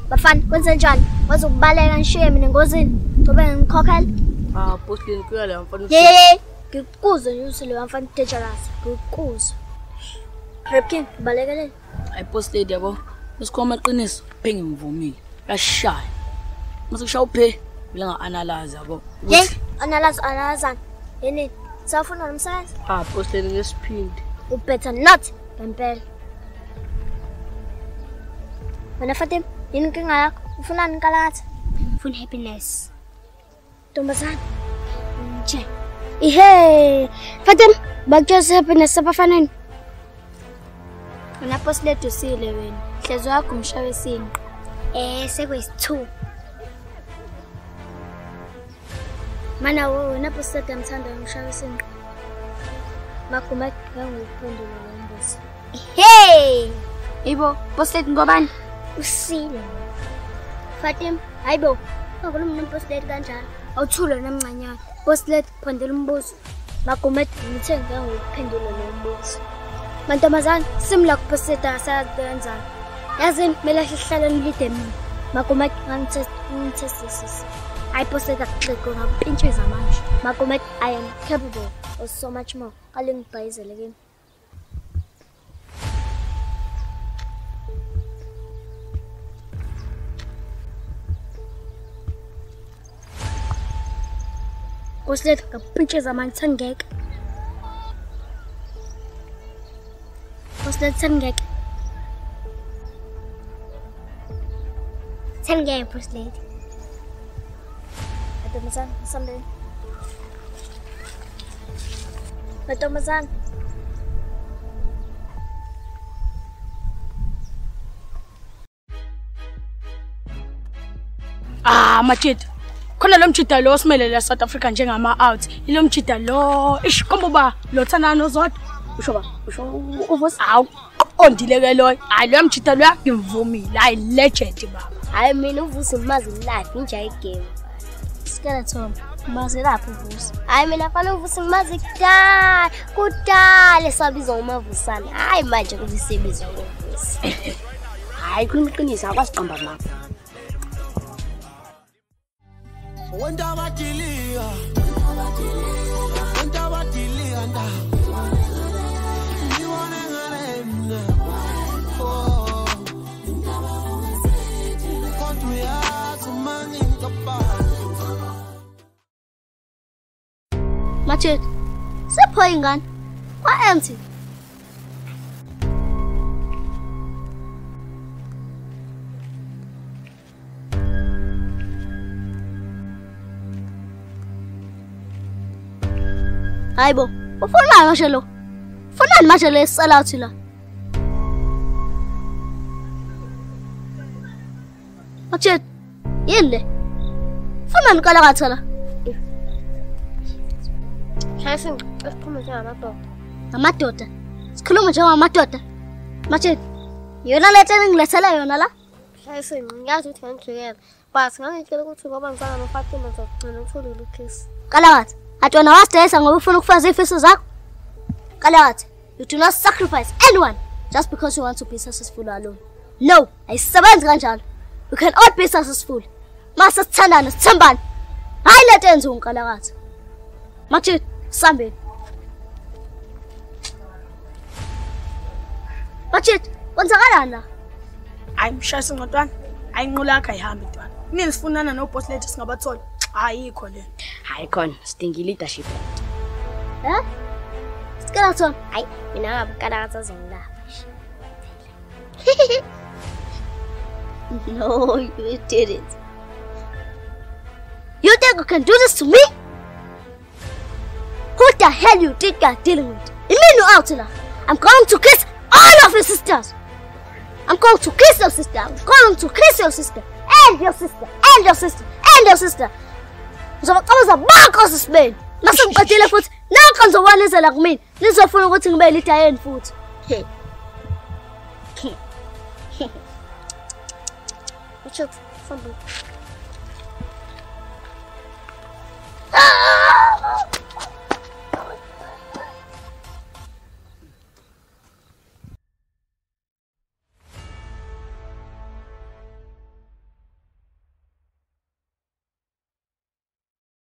bafana kwenze njani wazokubaleka ngishiye mina engozini ngobe ngikhokhela Postile kuya le mfana ngikukuze nje usile mfana dangerous ngikukuze Repkin balekele Postile yabo usikhoma eqiniso phengi ngivumile yashaya mase kushaya uphe bila nga-analyze yabo analyze yini sawufuna nomsebenzi Postile ngesiphindi you better not ngempela wena Fatima yini inkinga yakho ufuna nkalakatha ufuna happiness Ntombazana nje ihe Fatima bakutshela happiness abafaneni wena Postile usile wena hlezo yakho umshawesini sekwesi2 mana wena Postile amthanda umshawesini makuma nganguphendula lombuzo ibo Postile ngobani usile Fatima hayibo ngakhuluma noPostile kanjalo awuthule namncanyana Postile phendula umbuzo magumet ngithenga ngokuphendula lo mbuzo mantombazana simla kuPostile asayenza yazini mele sihlale nilide mina magumet ngangithesisisa I Postile akuxego ngapintshwe zamanje magumet I am capable of so much more alingibhayizele kimi Postile ngapintshwe zamanje sengeke Postile sengeke Postile Matomazana sambe Matomazana Machita khona lo mchita lo osimele la South Africa njengama out ilo mchita lo isikombo ba lo thana nozodwa usho uvusa ondileke lo hayi lo mchita lo ngivumile hayi legend baba hayi mina uvusa imazi life inja igame skeleton mazi lapho uvusa hayi mina fana uvusa imazi kudala sabiza umavusana hayi manje kuzisebenza uvusa hayi kuliqinisa akwasiqamba mapha Wenda batilia nda niwane ngaremna kontu ya sumani nkapa Machete sepho ingane kwa empty Hayibo ufuna ngisho lo ufuna manje le salad la Machete yini ufuna nkalakatha la Shayisi sikhuluma ngamadoda sikhuluma ngamadoda Machete yona lethe ngilethela yona la Shayisi ngiyazi ukuthi ngiyajikela but ngangicela ukuthi ngoba ngizana noFatima ngizogcina ukuthola uChris kalakatha Atona wastayisa ngoba ufuna ukufaza ifiso zakho. Kalakatha, you do not sacrifice anyone just because you want to be successful alone. No, ayisebenzi kanjalo. We can all be successful. Mase sithandana sithembane. Hayi lethe enze unkalakatha. Machete, sambeni. Machete, kwenzakalani la? Hayi mshayisi ngotwana. Hayi inqula yakhe ayihambi ntwana. Nini sifunana noBostile singabathola? Ayikho le. Hayi khona sidinga leadership. Skeleton. Hayi mina ngabukalakatha zongilapha. No, you didn't. You think you can do this to me? Who the hell you think you're dealing with? You mean you out now? I'm going to kiss all of your sisters. I'm going to kiss your sister. I'm going to kiss your sister. And your sister. And your sister. And your sister. Ngizobaqhamuza bonke osisibeni. Mase ngiqedile futhi nanka ngizowanezela kumina. Nizofuna ukuthi ngibe lidayeni futhi. Uchoks, somebody.